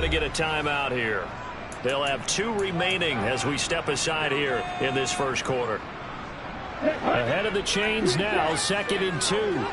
To get a timeout here. They'll have 2 remaining as we step aside here in this first quarter. Ahead of the chains now, 2nd and 2.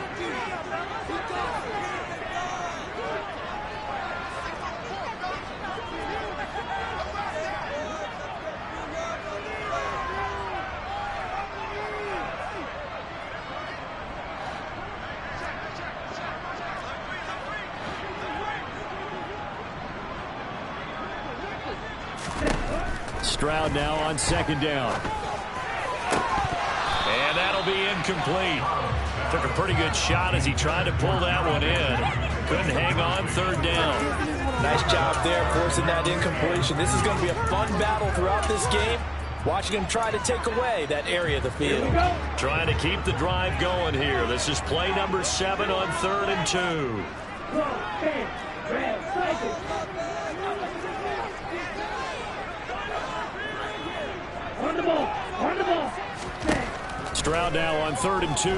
Stroud now on 2nd down. And that'll be incomplete. Took a pretty good shot as he tried to pull that one in. Couldn't hang on 3rd down. Nice job there forcing that incompletion. This is going to be a fun battle throughout this game. Watching him try to take away that area of the field. Trying to keep the drive going here. This is play number 7 on 3rd and 2. Stroud now on 3rd and 2. To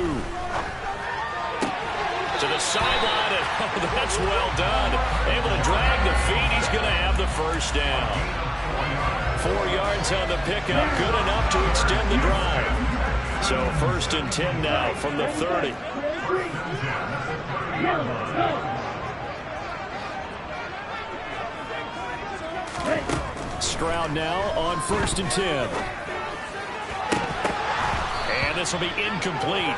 the sideline, and oh, that's well done. Able to drag the feet. He's going to have the first down. 4 yards on the pickup, good enough to extend the drive. So 1st and 10 now from the 30. Stroud now on 1st and 10. And this will be incomplete.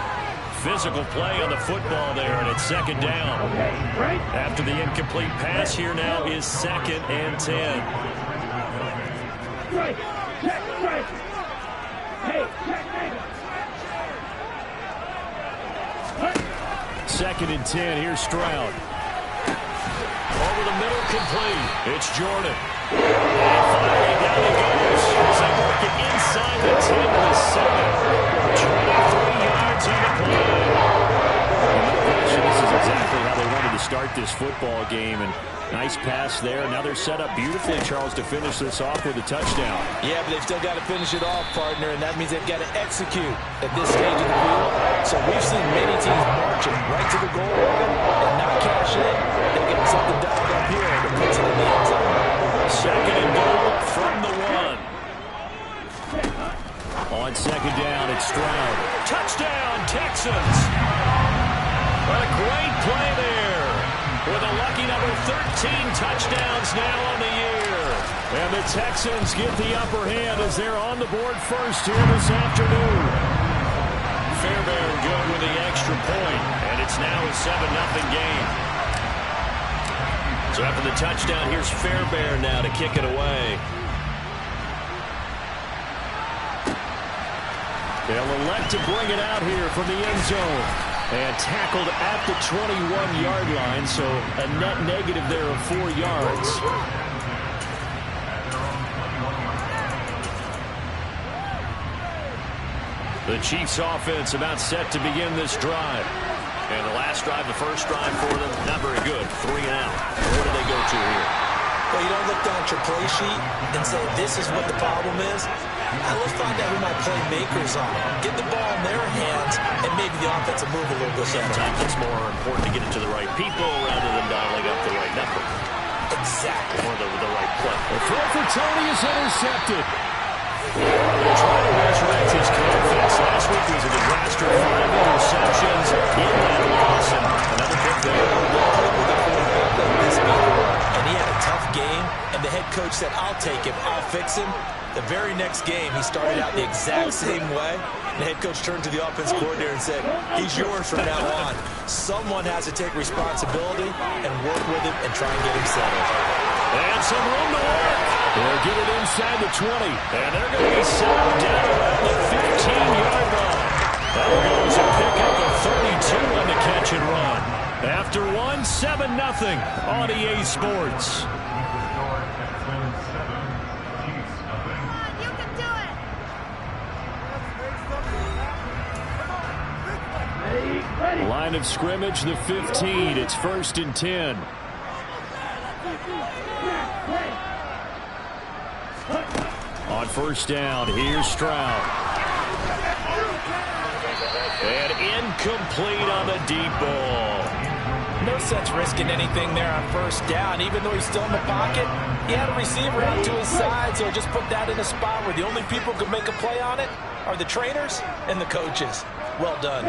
Physical play on the football there, and it's 2nd down. After the incomplete pass, here now is 2nd and 10. 2nd and 10. Here's Stroud. Over the middle, complete. It's Jordan. And finally down he goes. As they work it inside the 10 to the 7. 23 yards on the play. This is exactly how they wanted to start this football game. And nice pass there. Now they're set up beautifully, Charles, to finish this off with a touchdown. Yeah, but they've still got to finish it off, partner, and that means they've got to execute at this stage of the field. So we've seen many teams marching right to the goal line and not cash in. They're getting something dialed up here that puts it in the end zone. 2nd and goal from the 1. On 2nd down, it's Stroud. Touchdown, Texans. What a great play there. With a lucky number 13 touchdowns now on the year. And the Texans get the upper hand as they're on the board first here this afternoon. Fairbairn good with the extra point, and it's now a 7-0 game. So after the touchdown, here's Fairbairn now to kick it away. They'll elect to bring it out here from the end zone. And tackled at the 21-yard line, so a net negative there of 4 yards. The Chiefs offense about set to begin this drive. And the last drive, the first drive for them, not very good. 3 and out. Where do they go to here? Well, you don't look down at your play sheet and say, this is what the problem is. Now let's find out who my playmakers are. Get the ball in their hands, and maybe the offense will move a little bit better. Sometimes it's more important to get it to the right people rather than dialing up the right number. Exactly. Or the right play. The throw for Tony is intercepted. Trying to resurrect his confidence. Last week was a disaster. 5 interceptions in that loss. And another pick there. And he had a tough game, and the head coach said, I'll take him, I'll fix him. The very next game, he started out the exact same way. The head coach turned to the offense coordinator and said, he's yours from now on. Someone has to take responsibility and work with him and try and get him settled. And some room to work. They'll get it inside the 20. And they're going to be settled down around the 15-yard line. That'll go as a pickup of 32 on the catch and run. After 7-0 on EA Sports. Line of scrimmage, the 15. It's 1st and 10. On 1st down, here's Stroud. And incomplete on the deep ball. No sense risking anything there on first down. Even though he's still in the pocket, he had a receiver out to his side, so just put that in a spot where the only people who can make a play on it are the trainers and the coaches. Well done.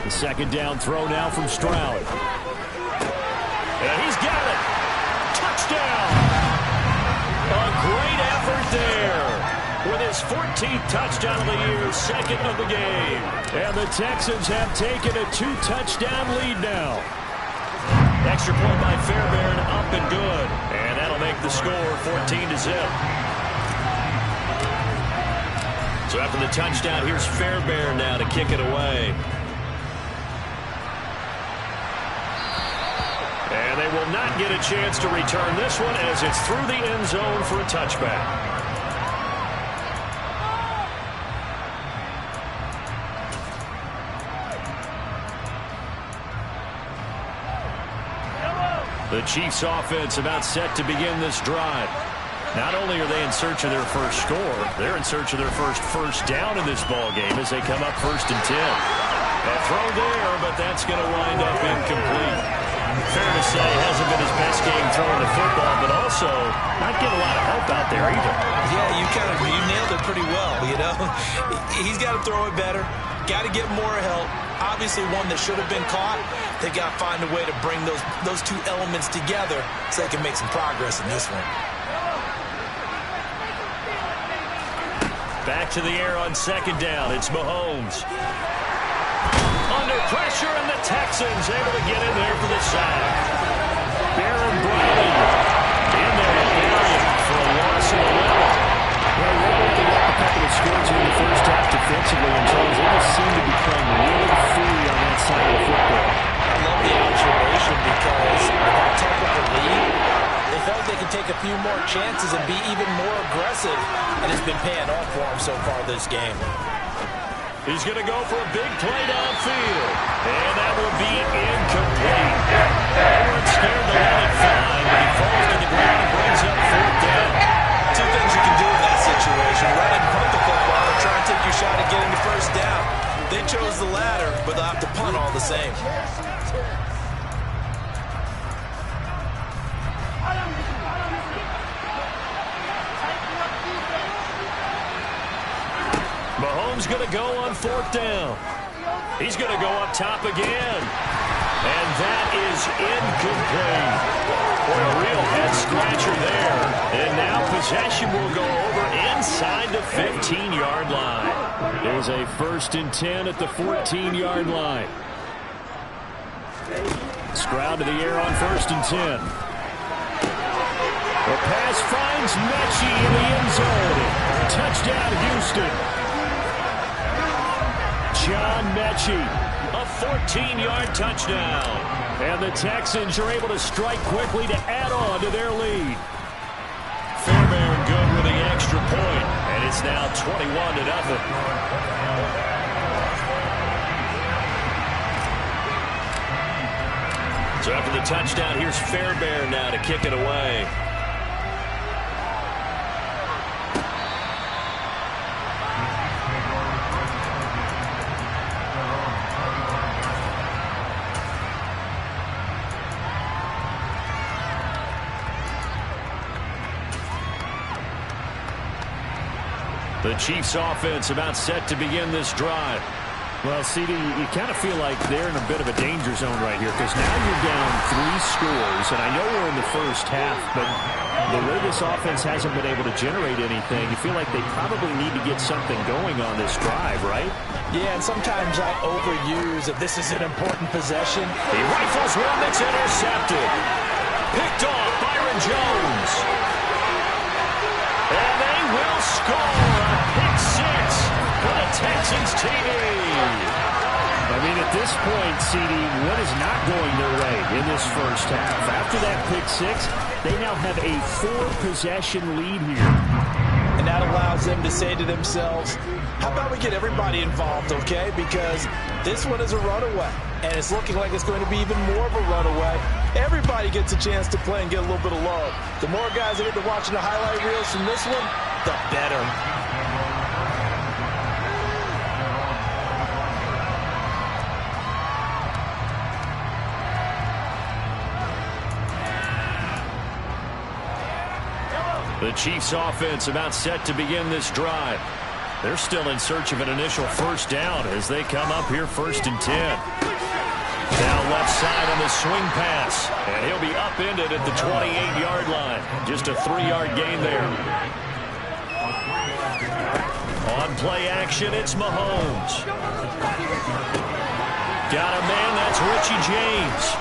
The second down throw now from Stroud. And he's got it. Touchdown. A great effort there. With his 14th touchdown of the year, second of the game. And the Texans have taken a 2-touchdown lead now. Extra point by Fairbairn, up and good. And that'll make the score 14-0. So after the touchdown, here's Fairbairn now to kick it away. And they will not get a chance to return this one as it's through the end zone for a touchback. The Chiefs offense about set to begin this drive. Not only are they in search of their first score, they're in search of their first down in this ball game as they come up 1st and 10. A throw there, but that's going to wind up incomplete. Fair to say, hasn't been his best game throwing the football, but also not getting a lot of help out there either. Yeah, you nailed it pretty well, you know. He's got to throw it better. Got to get more help. Obviously one that should have been caught. They got to find a way to bring those two elements together so they can make some progress in this one. Back to the air on second down. It's Mahomes. Under pressure, and the Texans able to get in there for the sack. Baron Browning in there for a loss of 11. Well, they were able to get a couple of scores in the first half defensively, and Charles, they just seem to be playing really free on that side of the football. I love the observation because with that type of a lead, they felt they could take a few more chances and be even more aggressive, and it's been paying off for them so far this game. He's going to go for a big play downfield, and that will be incomplete. Everyone's scared to let it fly, but he falls to the ground and brings up 4th down. Two things you can do in that situation: run and punt the football, or try and take your shot at getting the first down. They chose the latter, but they'll have to punt all the same. Mahomes going to go on 4th down. He's going to go up top again. And that is incomplete. Boy, a real head-scratcher there. And now possession will go over inside the 15-yard line. There's a 1st and 10 at the 14-yard line. Stroud to the air on 1st and 10. The pass finds Mechie in the end zone. Touchdown, Houston. John Mechie. A 14-yard touchdown. And the Texans are able to strike quickly to add on to their lead. Fairbairn good with the extra point, and it's now 21-0. So after the touchdown, here's Fairbairn now to kick it away. The Chiefs offense about set to begin this drive. Well, CD, you kind of feel like they're in a bit of a danger zone right here because now you're down 3 scores, and I know we're in the first half, but the way this offense hasn't been able to generate anything, you feel like they probably need to get something going on this drive, right? Yeah, and sometimes I overuse if this is an important possession. He rifles one that's intercepted. Picked off Byron Jones. And they will score a pick 6 for the Texans TV. I mean, at this point, CD, what is not going their way in this first half? After that pick 6, they now have a 4-possession lead here. And that allows them to say to themselves, how about we get everybody involved, okay? Because this one is a runaway, and it's looking like it's going to be even more of a runaway Everybody gets a chance to play and get a little bit of love. The more guys that get to watching the highlight reels from this one, the better. The Chiefs offense about set to begin this drive. They're still in search of an initial first down as they come up here 1st and 10. Down left side on the swing pass. And he'll be upended at the 28-yard line. Just a 3-yard gain there. On play action, it's Mahomes. Got a man, that's Richie James.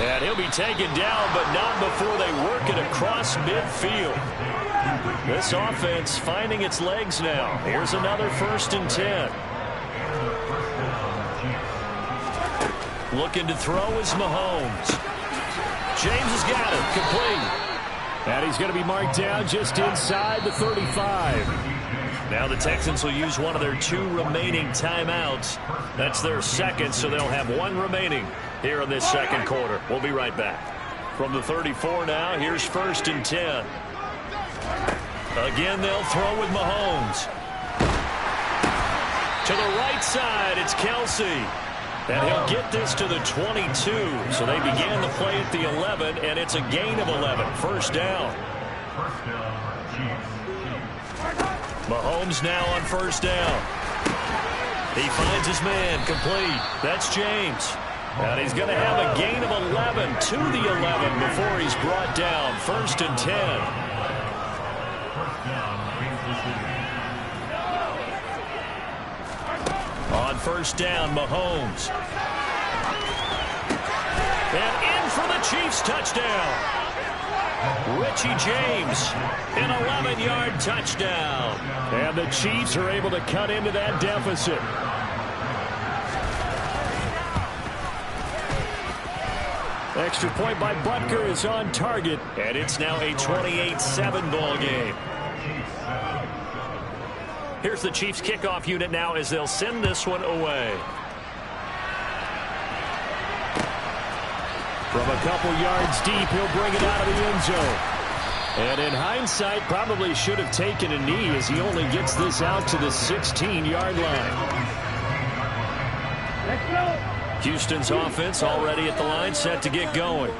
And he'll be taken down, but not before they work it across midfield. This offense finding its legs now. Here's another 1st and 10. Looking to throw is Mahomes. James has got it. Complete. And he's going to be marked down just inside the 35. Now the Texans will use one of their 2 remaining timeouts. That's their second, so they'll have 1 remaining here in this second quarter. We'll be right back. From the 34 now, here's 1st and 10. Again, they'll throw with Mahomes. To the right side, it's Kelsey. And he'll get this to the 22. So they began the play at the 11, and it's a gain of 11. First down. Mahomes now on first down. He finds his man, complete. That's James. And he's going to have a gain of 11 to the 11 before he's brought down. 1st and 10. On first down, Mahomes. And in for the Chiefs touchdown. Richie James, an 11-yard touchdown. And the Chiefs are able to cut into that deficit. Extra point by Butker is on target. And it's now a 28-7 ball game. Here's the Chiefs kickoff unit now as they'll send this one away. From a couple yards deep, he'll bring it out of the end zone. And in hindsight, probably should have taken a knee as he only gets this out to the 16-yard line. Houston's offense already at the line, set to get going.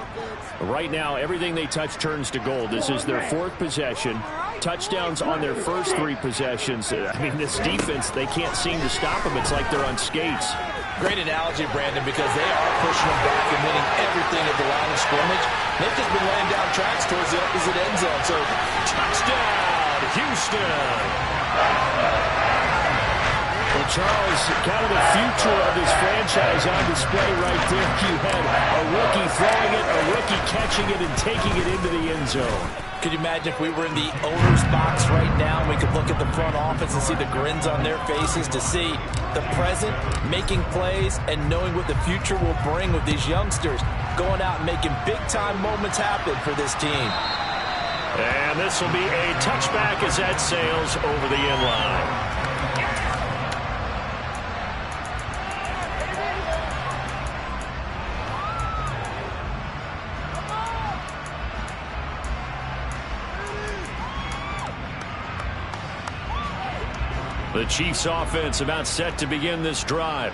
Right now, everything they touch turns to gold. This is their 4th possession. Touchdowns on their first 3 possessions. I mean, this defense, they can't seem to stop them. It's like they're on skates. Great analogy, Brandon, because they are pushing them back and hitting everything at the line of scrimmage. They've just been laying down tracks towards the opposite end zone. So, touchdown, Houston. Well, Charles, kind of the future of this franchise on display right there. You had a rookie throwing it, a rookie catching it, and taking it into the end zone. Could you imagine if we were in the owner's box right now and we could look at the front office and see the grins on their faces, to see the present making plays and knowing what the future will bring with these youngsters going out and making big-time moments happen for this team. And this will be a touchback as that sails over the end line. The Chiefs offense about set to begin this drive.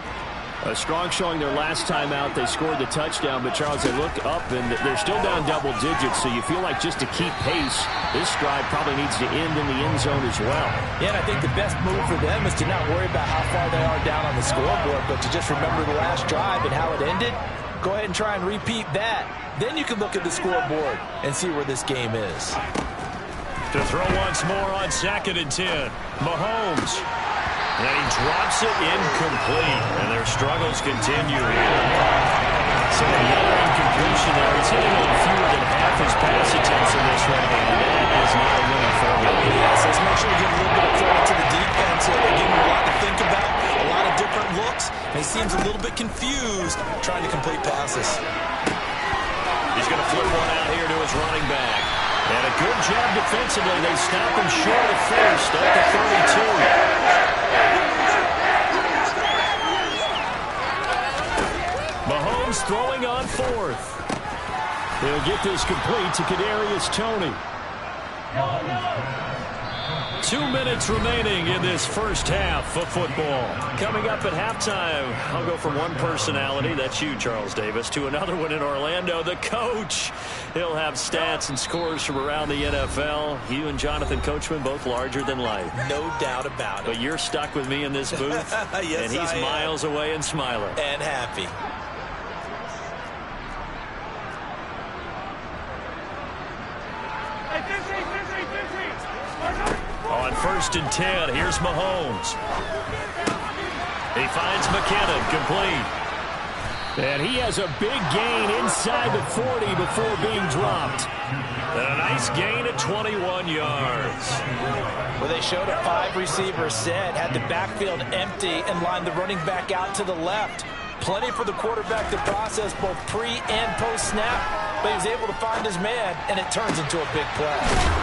A strong showing their last time out. They scored the touchdown, but Charles, they look up and they're still down double digits, so you feel like just to keep pace, this drive probably needs to end in the end zone as well. Yeah, and I think the best move for them is to not worry about how far they are down on the scoreboard, but to just remember the last drive and how it ended. Go ahead and try and repeat that. Then you can look at the scoreboard and see where this game is. To throw once more on 2nd and 10. Mahomes. And he drops it incomplete. And their struggles continue. So another incompletion there. He's hitting on fewer than half his pass attempts in this one. And that is not a winning formula. Yes, let's make sure we give a little bit of credit to the defense. They give him a lot to think about, a lot of different looks. And he seems a little bit confused trying to complete passes. He's going to flip one out here to his running back. And a good job defensively. They stop him short of first at the 32. Mahomes throwing on 4th. They'll get this complete to Kadarius Toney. 2 minutes remaining in this first half of football. Coming up at halftime, I'll go from one personality, that's you, Charles Davis, to another one in Orlando, the coach. He'll have stats and scores from around the NFL. You and Jonathan Coachman, both larger than life. No doubt about it. But you're stuck with me in this booth, yes, and he's miles away and smiling. And happy. On 1st and 10, here's Mahomes. He finds McKinnon, complete. And he has a big gain inside the 40 before being dropped. And a nice gain at 21 yards. Well, they showed a 5-receiver set, had the backfield empty, and lined the running back out to the left. Plenty for the quarterback to process both pre- and post-snap, but he was able to find his man, and it turns into a big play.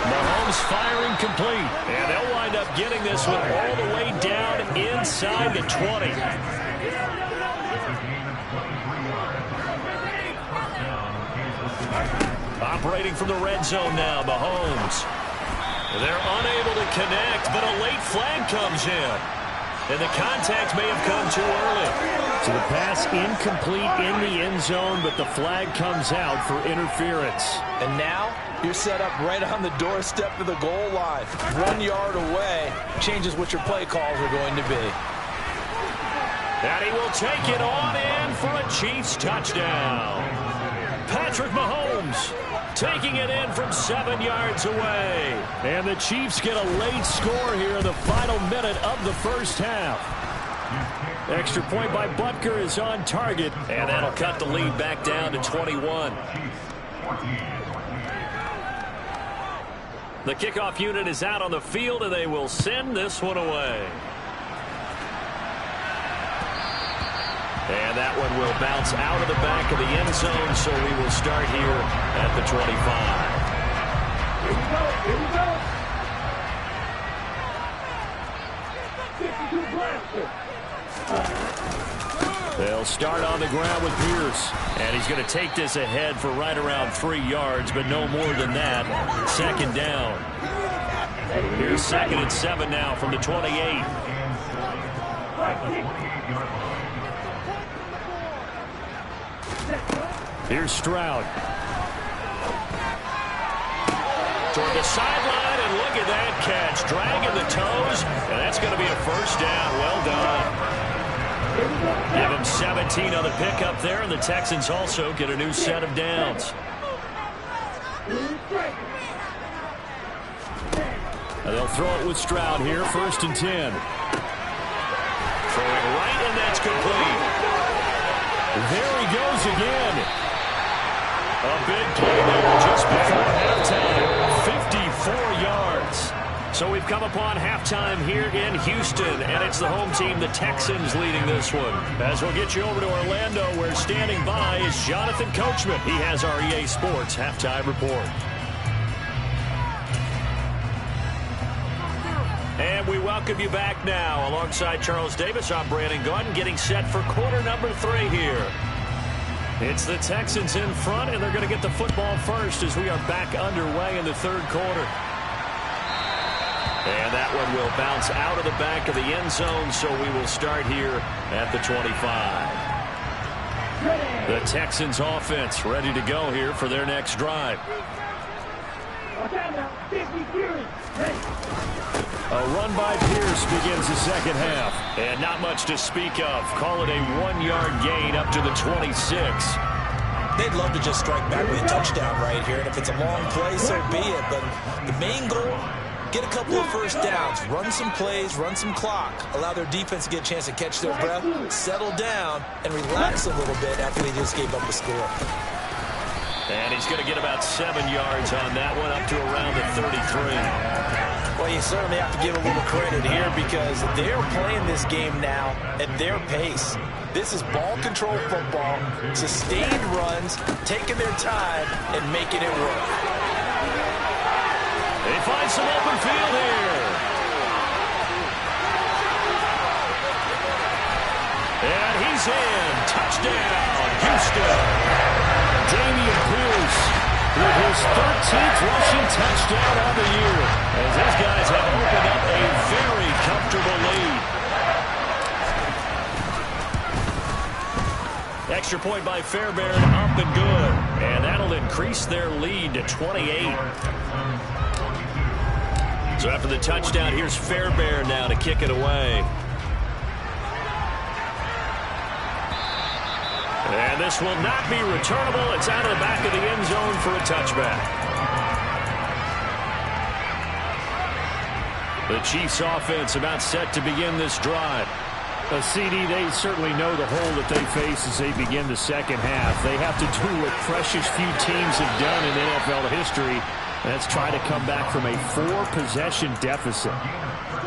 Mahomes firing complete, and they'll wind up getting this one all the way down inside the 20. Operating from the red zone now, Mahomes. They're unable to connect, but a late flag comes in. And the contact may have come too early. So the pass incomplete in the end zone, but the flag comes out for interference. And now you're set up right on the doorstep of the goal line. 1 yard away changes what your play calls are going to be. And he will take it on in for a Chiefs touchdown. Patrick Mahomes taking it in from 7 yards away. And the Chiefs get a late score here in the final minute of the first half. Extra point by Butker is on target, and that'll cut the lead back down to 21. The kickoff unit is out on the field, and they will send this one away. And that one will bounce out of the back of the end zone, so we will start here at the 25. They'll start on the ground with Pierce, and he's going to take this ahead for right around 3 yards, but no more than that. Second down. Here's 2nd and 7 now from the 28. Here's Stroud. Toward the sideline, and look at that catch. Dragging the toes, and that's going to be a first down. Well done. Give them 17 on the pickup there, and the Texans also get a new set of downs. And they'll throw it with Stroud here, 1st and 10. Throwing right, and that's complete. There he goes again. A big play there just before halftime. 54 yards. So we've come upon halftime here in Houston, and it's the home team, the Texans, leading this one. As we'll get you over to Orlando, where standing by is Jonathan Coachman. He has our EA Sports halftime report. And we welcome you back now. Alongside Charles Davis, I'm Brandon Gunn, getting set for quarter number 3 here. It's the Texans in front, and they're going to get the football first as we are back underway in the 3rd quarter. And that one will bounce out of the back of the end zone, so we will start here at the 25. The Texans offense ready to go here for their next drive. A run by Pierce begins the second half. And not much to speak of. Call it a 1-yard gain up to the 26. They'd love to just strike back with a touchdown right here. And if it's a long play, so be it. But the main goal, get a couple of first downs, run some plays, run some clock, allow their defense to get a chance to catch their breath, settle down, and relax a little bit after they just gave up the score. And he's going to get about 7 yards on that one, up to around the 33. Well, you certainly have to give a little credit here because they're playing this game now at their pace. This is ball control football, sustained runs, taking their time, and making it work. They find some open field here. And he's in. Touchdown, Houston. Dameon Pierce with his 13th rushing touchdown on the year, as these guys have opened up a very comfortable lead. Extra point by Fairbairn, up and good. And that'll increase their lead to 28. So after the touchdown, here's Fairbairn now to kick it away. And this will not be returnable. It's out of the back of the end zone for a touchback. The Chiefs offense about set to begin this drive. CD, they certainly know the hole that they face as they begin the second half. They have to do what precious few teams have done in NFL history. That's try to come back from a 4-possession deficit.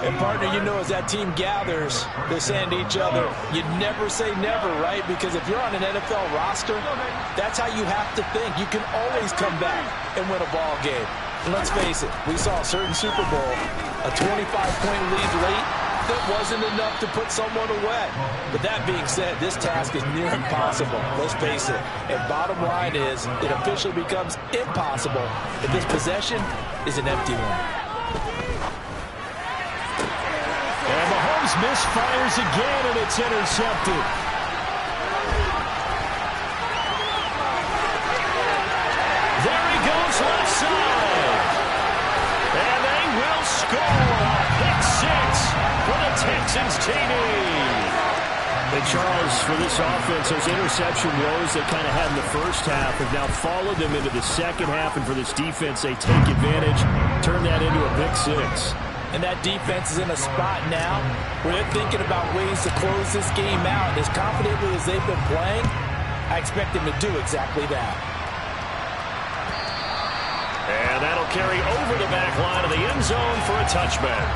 And, partner, you know, as that team gathers, they're saying to each other, you never say never, right? Because if you're on an NFL roster, that's how you have to think. You can always come back and win a ball game. And let's face it, we saw a certain Super Bowl, a 25-point lead late, that wasn't enough to put someone away. But that being said, this task is near impossible. Let's face it. And bottom line is, it officially becomes impossible if this possession is an empty one. And Mahomes misfires again, and it's intercepted. There he goes left side. And they will score a pick six for the Texans TD. And Charles, for this offense, those interception woes they kind of had in the first half have now followed them into the second half. And for this defense, they take advantage, turn that into a pick six. And that defense is in a spot now where they're thinking about ways to close this game out. As confidently as they've been playing, I expect them to do exactly that. And that'll carry over the back line of the end zone for a touchback.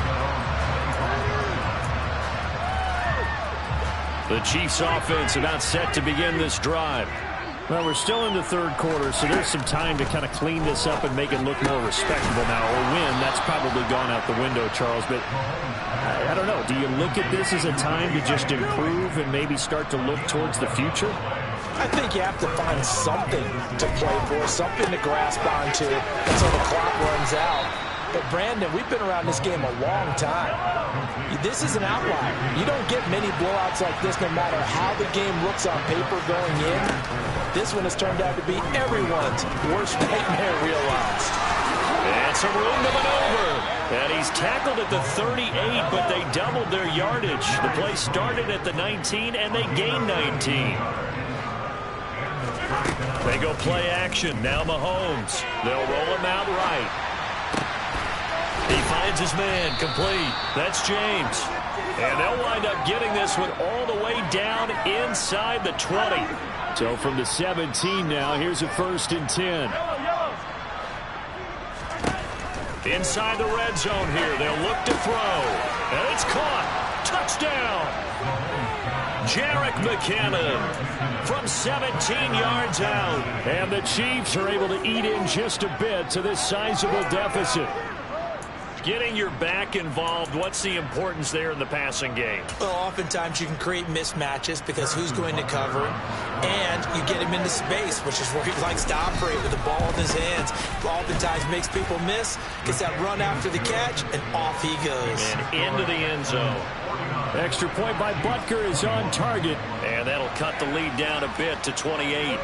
The Chiefs offense about set to begin this drive. Well, we're still in the third quarter, so there's some time to kind of clean this up and make it look more respectable now. Or win, that's probably gone out the window, Charles. But I don't know. Do you look at this as a time to just improve and maybe start to look towards the future? I think you have to find something to play for, something to grasp onto until the clock runs out. But, Brandon, we've been around this game a long time. This is an outlier. You don't get many blowouts like this no matter how the game looks on paper going in. This one has turned out to be everyone's worst nightmare realized. And some room to maneuver. And he's tackled at the 38, but they doubled their yardage. The play started at the 19, and they gained 19. They go play action. Now Mahomes. They'll roll him out right. He finds his man complete. That's James. And they'll wind up getting this one all the way down inside the 20. So from the 17 now, here's a 1st and 10. Inside the red zone here. They'll look to throw. And it's caught. Touchdown. Jerick McKinnon from 17 yards out. And the Chiefs are able to eat in just a bit to this sizable deficit. Getting your back involved, what's the importance there in the passing game? Well, oftentimes you can create mismatches because who's going to cover, and you get him into space, which is where he likes to operate with the ball in his hands. Oftentimes makes people miss, gets that run after the catch, and off he goes. And into the end zone. Extra point by Butker is on target. And that'll cut the lead down a bit to 28.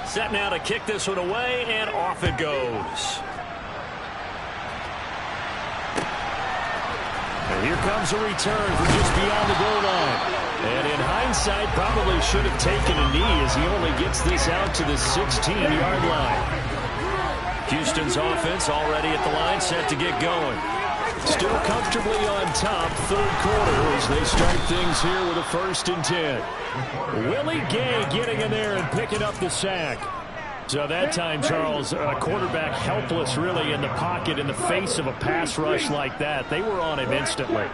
Set now to kick this one away, and off it goes. And here comes a return from just beyond the goal line. And in hindsight, probably should have taken a knee as he only gets this out to the 16-yard line. Houston's offense already at the line, set to get going. Still comfortably on top, third quarter as they start things here with a 1st and 10. Willie Gay getting in there and picking up the sack. So that time, Charles, a quarterback helpless really in the pocket in the face of a pass rush like that. They were on him instantly.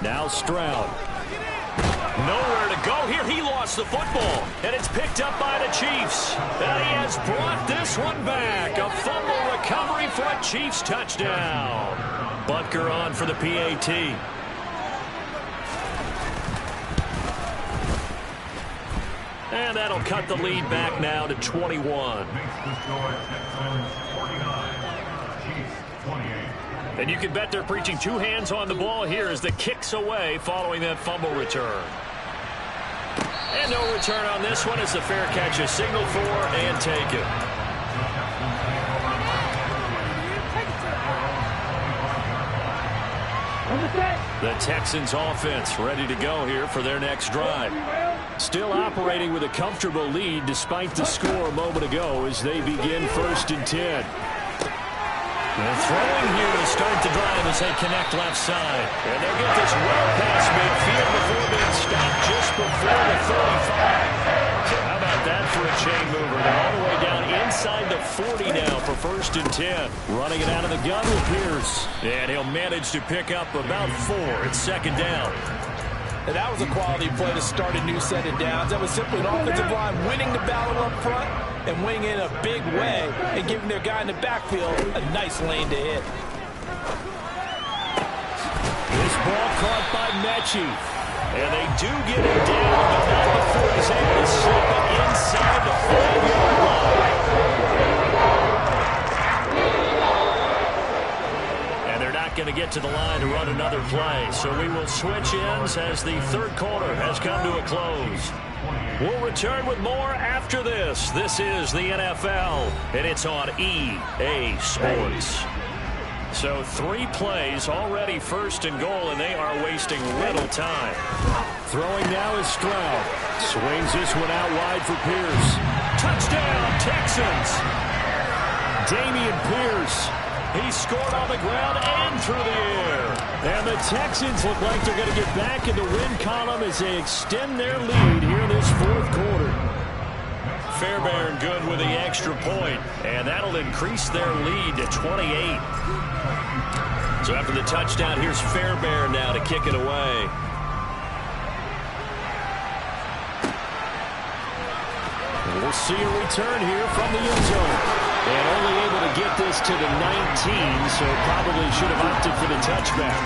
Now Stroud. Nowhere to go here. He lost the football, and it's picked up by the Chiefs. And he has brought this one back. A fumble recovery for a Chiefs touchdown. Butker on for the PAT. And that'll cut the lead back now to 21. And you can bet they're preaching two hands on the ball here as the kick's away following that fumble return. And no return on this one as the fair catch is signaled for and taken. The Texans offense ready to go here for their next drive. Still operating with a comfortable lead despite the score a moment ago as they begin 1st and 10. They're throwing here to start the drive as they connect left side. And they'll get this well past midfield before being stopped just before the 35. So how about that for a chain mover? They're all the way down inside the 40 now for 1st and 10. Running it out of the gun with Pierce. And he'll manage to pick up about 4. It's 2nd down. And that was a quality play to start a new set of downs. That was simply an offensive line winning the battle up front and winning in a big way and giving their guy in the backfield a nice lane to hit. This ball caught by Mechie. And they do get him down, but not before he's able to slip it inside the 5-yard line. And they're not going to get to the line to run another play. So we will switch ends as the 3rd quarter has come to a close. We'll return with more after this. This is the NFL, and it's on EA Sports. So 3 plays already 1st and goal, and they are wasting little time. Throwing now is Stroud. Swings this one out wide for Pierce. Touchdown, Texans! Dameon Pierce. He scored on the ground and through the air. And the Texans look like they're going to get back in the win column as they extend their lead here in this 4th quarter. Fairbairn good with the extra point, and that'll increase their lead to 28. So after the touchdown, here's Fairbairn now to kick it away. We'll see a return here from the end zone. And only able to get this to the 19, so probably should have opted for the touchback.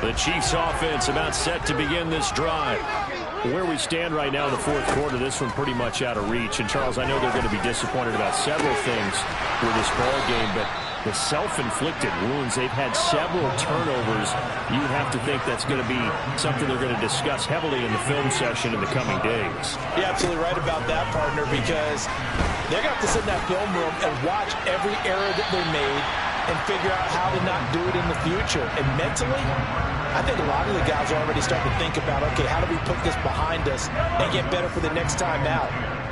The Chiefs offense about set to begin this drive. Where we stand right now in the 4th quarter, this one pretty much out of reach. And, Charles, I know they're going to be disappointed about several things with this ball game, but the self-inflicted wounds, they've had several turnovers. You have to think that's going to be something they're going to discuss heavily in the film session in the coming days. You're absolutely right about that, partner, because they're going to have to sit in that film room and watch every error that they made and figure out how to not do it in the future. And mentally, I think a lot of the guys are already starting to think about, okay, how do we put this behind us and get better for the next time out?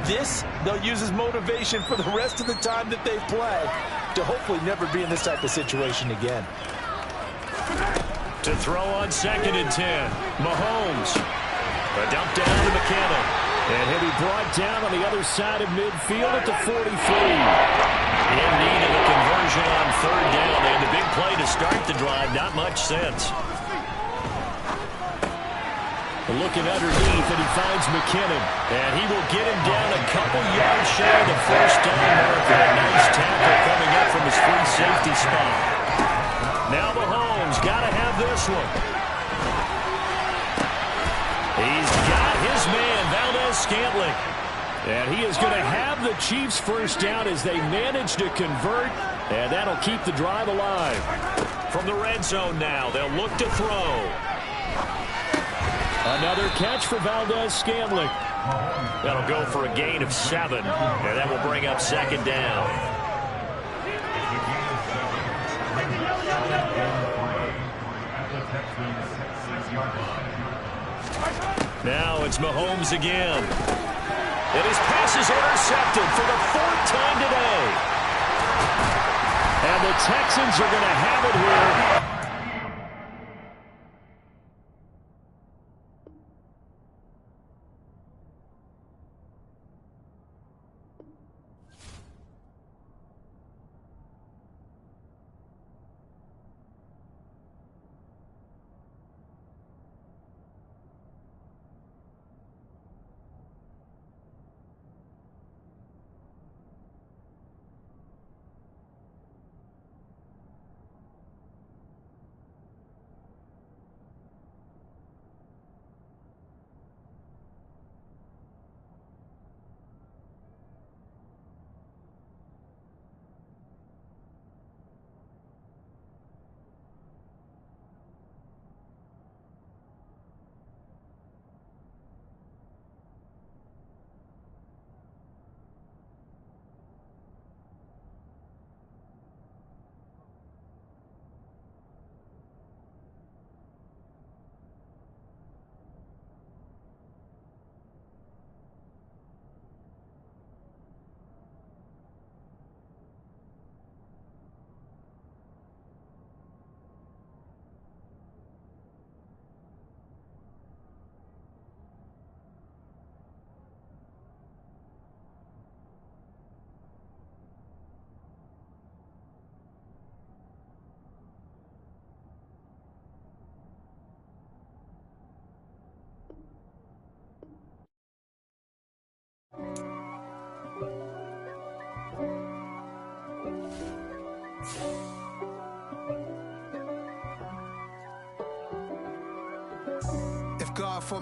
This, they'll use as motivation for the rest of the time that they play to hopefully never be in this type of situation again. To throw on 2nd and 10, Mahomes. A dump down to McKinnon. And he'll be brought down on the other side of midfield at the 43. In need of a conversion on 3rd down. They had the big play to start the drive. Not much sense. Looking underneath, and he finds McKinnon. And he will get him down a couple yards shy of the 1st down marker. A nice tackle coming up from his free safety spot. Now Mahomes got to have this one. He's got his man, Valdez-Scantling. And he is going to have the Chiefs 1st down as they manage to convert, and that'll keep the drive alive. From the red zone now, they'll look to throw. Another catch for Valdez-Scantling. That'll go for a gain of 7, and that will bring up 2nd down. Now it's Mahomes again. And his pass is intercepted for the 4th time today. And the Texans are going to have it here.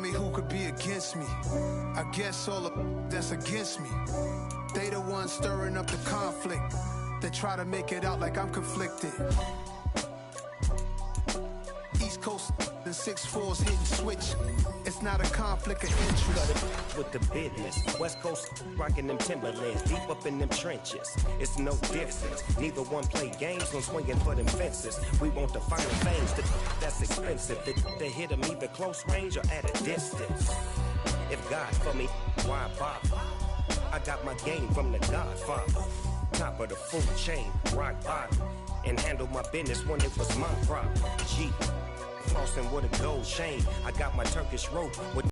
me who could be against me. I guess all the that's against me. They the ones stirring up the conflict. They try to make it out like I'm conflicted. East Coast and 6'4's hitting switch. It's not a conflict of interest. Cut it with the business. West Coast rocking them Timberlands, deep up in them trenches. It's no difference. Neither one play games, no swinging for them fences. We want the final things, that's expensive. They hit them either close range or at a distance. If God for me, why bother? I got my game from the Godfather. Top of the food chain, rock bottom. And handle my business when it was my problem. G, flossing with a gold chain. I got my Turkish rope with